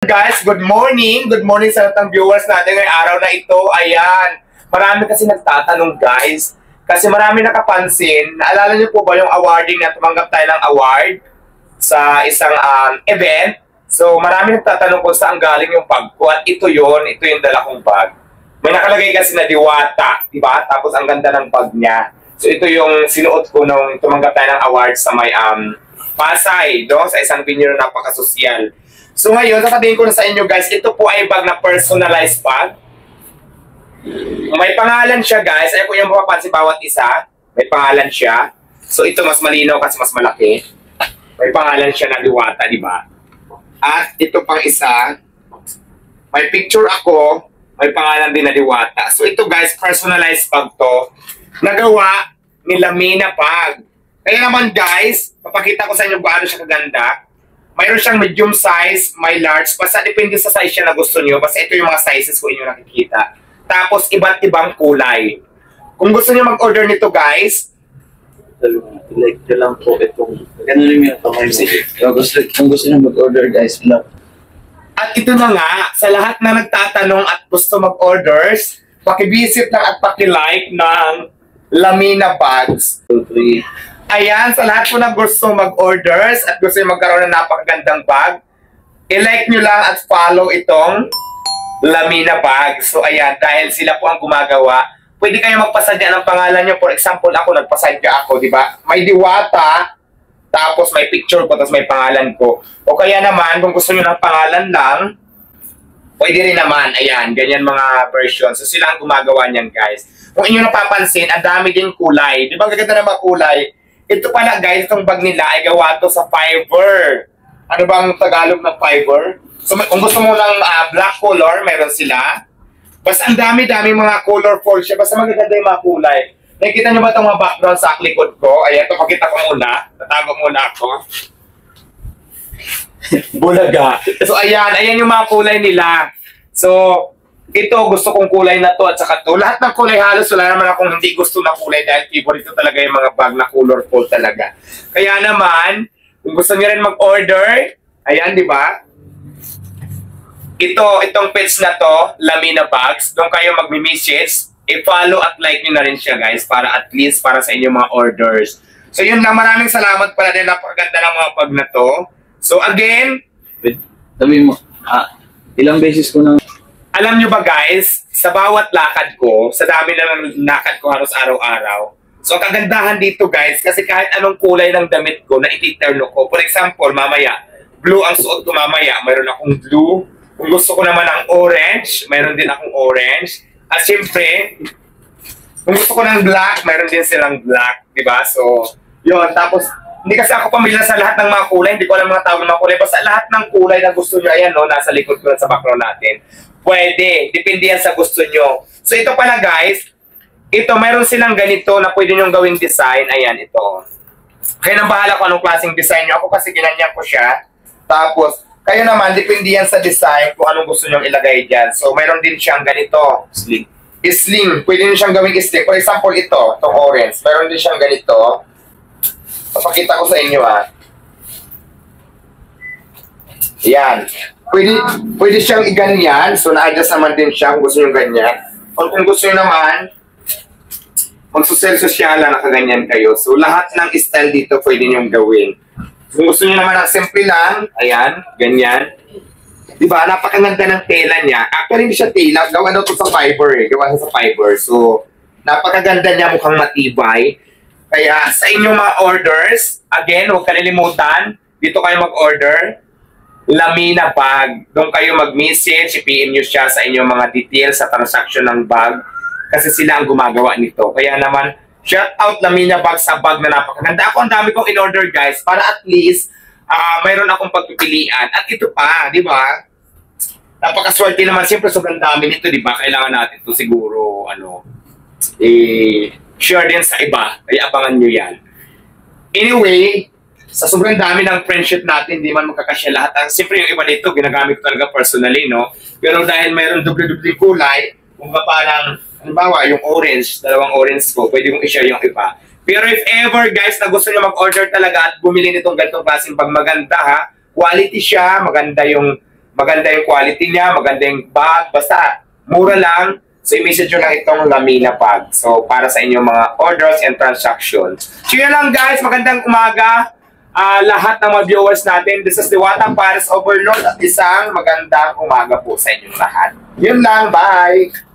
Guys, good morning! Good morning sa lahat ng viewers natin ngayong araw na ito. Ayan, marami kasi nagtatanong guys. Kasi marami nakapansin. Naalala niyo po ba yung awarding na tumanggap tayo ng award sa isang event? So marami nagtatanong kung saan galing yung bag ko. At ito yung dala kong bag. May nakalagay kasi na Diwata, diba? Tapos ang ganda ng bag niya. So ito yung sinuot ko nung tumanggap tayo ng award sa may Pasay, no? Sa isang venue na napakasosyal. So ngayon, sasabihin ko na sa inyo guys, ito po ay bag na personalized bag. May pangalan siya guys, ayaw ko yung mapapansin bawat isa. May pangalan siya. So ito mas malinaw kasi mas malaki. May pangalan siya na Diwata, di ba? At ito pang isa, may picture ako, may pangalan din na Diwata. So ito guys, personalized bag to. Nagawa ni Lamina Bag. Kaya naman guys, papakita ko sa inyo kung ano siya kaganda. Mayroon siyang medium size, may large. Basta depende sa size siya na gusto niyo. Basta ito yung mga sizes ko inyo nakikita. Tapos iba't ibang kulay. Kung gusto niyo mag-order nito guys, like ko lang po itong ganun yung kamay mo. Kung gusto niyo mag-order guys, lang. At ito na nga, sa lahat na nagtatanong at gusto mag-orders, pakivisit lang at pakilike ng Lamina Bags. 2, 3. Ayan, sa lahat po na gusto mag-orders at gusto yung magkaroon ng napakagandang bag, i-like nyo lang at follow itong Lamina Bag. So ayan, dahil sila po ang gumagawa, pwede kayo magpasadya ng pangalan nyo. For example, ako, nagpasadya ako, di ba? May Diwata, tapos may picture ko, tapos may pangalan ko. O kaya naman, kung gusto nyo ng pangalan lang, pwede rin naman. Ayan, ganyan mga version. So sila ang gumagawa niyan, guys. Kung inyo napapansin, ang dami din kulay. Di ba gaganda na mga kulay? Ito pala guys, itong bag nila ay gawa to sa fiber. Ano bang Tagalog ng fiber? So kung gusto mo ng black color, meron sila. Basta ang dami-dami mga colorful siya. Basta magaganda yung mga kulay. Nakikita nyo ba itong mga background sa likod ko? Ayan, ito pakita ko muna. Tatago muna ako. Bulaga. So ayan yung mga kulay nila. So ito, gusto kong kulay na to at saka to. Lahat ng kulay halos, wala naman akong hindi gusto na kulay dahil favorite ko talaga yung mga bag na colorful talaga. Kaya naman, kung gusto niyo rin mag-order, ayan, di ba? Itong page na to, Lamina Bags, doon kayo magmi-message, i-follow at like nyo na rin siya guys, para at least para sa inyong mga orders. So yun lang, maraming salamat pala din, napakaganda ng mga bag na to. So again, Sabi mo, ilang beses ko na alam nyo ba guys, sa bawat lakad ko, sa dami na ng lakad ko halos araw-araw, so ang kagandahan dito guys, kasi kahit anong kulay ng damit ko na ititerno ko, for example, mamaya, blue ang suot ko mamaya, mayroon akong blue, kung gusto ko naman ng orange, mayroon din akong orange, at syempre, kung gusto ko ng black, mayroon din silang black, diba? So, yun, tapos, hindi kasi ako pamilya sa lahat ng mga kulay, hindi ko alam mga tawag ng mga kulay, basta lahat ng kulay na gusto nyo, ayan no, nasa likod ko at sa background natin. Pwede. Depende yan sa gusto nyo. So ito pala guys, ito mayroon silang ganito na pwede nyong gawing design. Ayan, ito. Kaya nang bahala ko anong klaseng design nyo. Ako kasi ginanyan ko siya. Tapos, kayo naman, depende yan sa design kung anong gusto nyong ilagay dyan. So mayroon din siyang ganito. sling. Sling. Pwede nyo siyang gawing sling. For example, itong orange. Mayroon din siyang ganito. Papakita ko sa inyo Yan. Pwede siyang i-ganyan. So, na-adjust naman din siya kung gusto nyo ganyan. O kung gusto nyo naman, magsusel-sosyalan na kaganyan kayo. So, lahat ng style dito pwede nyo gawin. Kung gusto nyo naman ng simple lang, ayan, ganyan. Diba? Napakaganda ng tela niya. Actually, hindi siya tela. Gawa na ito sa fiber eh. Gawa sa fiber. So, napakaganda niya, mukhang matibay. Kaya, sa inyong mga orders, again, huwag kalilimutan, dito kayo mag-order. Lamina Bag. Doon kayo mag-message, i-PM nyo siya sa inyong mga details sa transaction ng bag kasi sila ang gumagawa nito. Kaya naman, shout out Lamina Bag sa bag na napakaganda. Ako ang dami kong in-order guys para at least mayroon akong pagpipilian. At ito pa, di ba? Napakaswerte naman. Siyempre, sobrang dami nito, di ba? Kailangan natin ito siguro, share din sa iba. Kaya abangan nyo yan. Anyway, sa sobrang dami ng friendship natin, di man magkakasya lahat. Siyempre yung iba nito, ginagamit ko talaga personally, no? Pero dahil mayroon doble-doble kulay, kung parang, halimbawa, yung orange, dalawang orange ko, pwede kong i-share yung iba. Pero if ever, guys, na gusto nyo mag-order talaga at bumili nitong ganitong klaseng bag, maganda ha, quality siya, maganda yung maganda yung quality niya, maganda yung bag, basta mura lang. So, i-message nyo lang itong Lamina bag. So, para sa inyong mga orders and transactions. So, yun lang guys, magandang umaga. Lahat ng mga viewers natin. This is Diwata Paris Overload at isang magandang umaga po sa inyong lahat. Yun lang, bye!